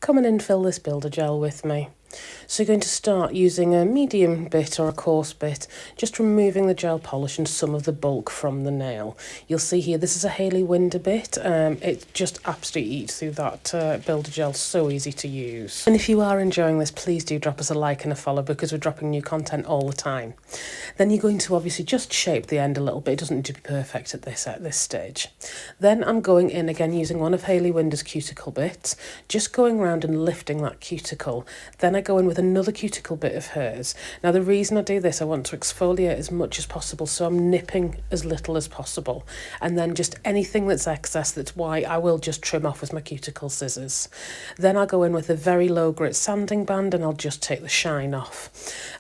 come and infill this builder gel with me. So you're going to start using a medium bit or a coarse bit, just removing the gel polish and some of the bulk from the nail. You'll see here, this is a Hayley Winder bit. It just absolutely eats through that builder gel, so easy to use. And if you are enjoying this, please do drop us a like and a follow, because we're dropping new content all the time. Then you're going to obviously just shape the end a little bit. It doesn't need to be perfect at this stage. Then I'm going in again using one of Hayley Winder's cuticle bits, just going around and lifting that cuticle. Then I go in with another cuticle bit of hers. Now the reason I do this, I want to exfoliate as much as possible, so I'm nipping as little as possible, and then just anything that's excess that's white I will just trim off with my cuticle scissors. Then I'll go in with a very low grit sanding band and I'll just take the shine off.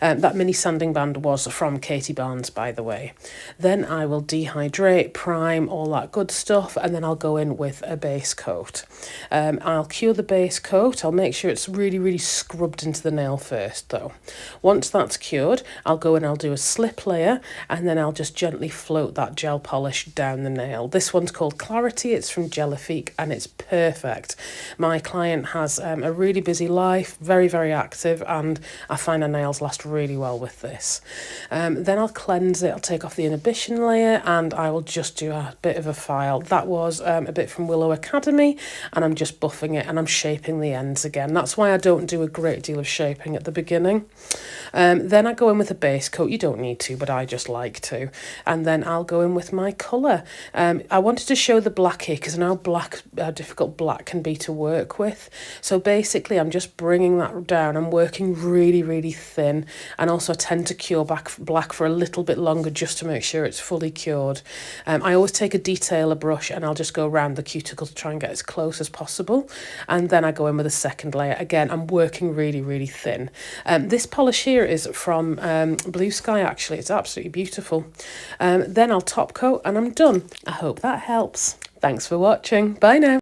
That mini sanding band was from Katie Barnes, by the way. Then I will dehydrate, prime, all that good stuff, and then I'll go in with a base coat. I'll cure the base coat. I'll make sure it's really scrubbed into the nail first though. Once that's cured, I'll go and I'll do a slip layer, and then I'll just gently float that gel polish down the nail. This one's called Clarity. It's from Jellifique and it's perfect. My client has a really busy life, very active, and I find her nails last really well with this. Then I'll cleanse it. I'll take off the inhibition layer and I will just do a bit of a file. That was a bit from Willow Academy, and I'm just buffing it and I'm shaping the ends again. That's why I don't do a great deal of shaping at the beginning. Then I go in with a base coat. You don't need to, but I just like to. And then I'll go in with my colour. I wanted to show the black here because I know how difficult black can be to work with. So basically I'm just bringing that down. I'm working really thin, and also I tend to cure black for a little bit longer just to make sure it's fully cured. I always take a detailer brush and I'll just go around the cuticle to try and get as close as possible. And then I go in with a second layer. Again, I'm working really thin. This polish here is from Blue Sky, actually. It's absolutely beautiful. Then I'll top coat and I'm done. I hope that helps. Thanks for watching. Bye now.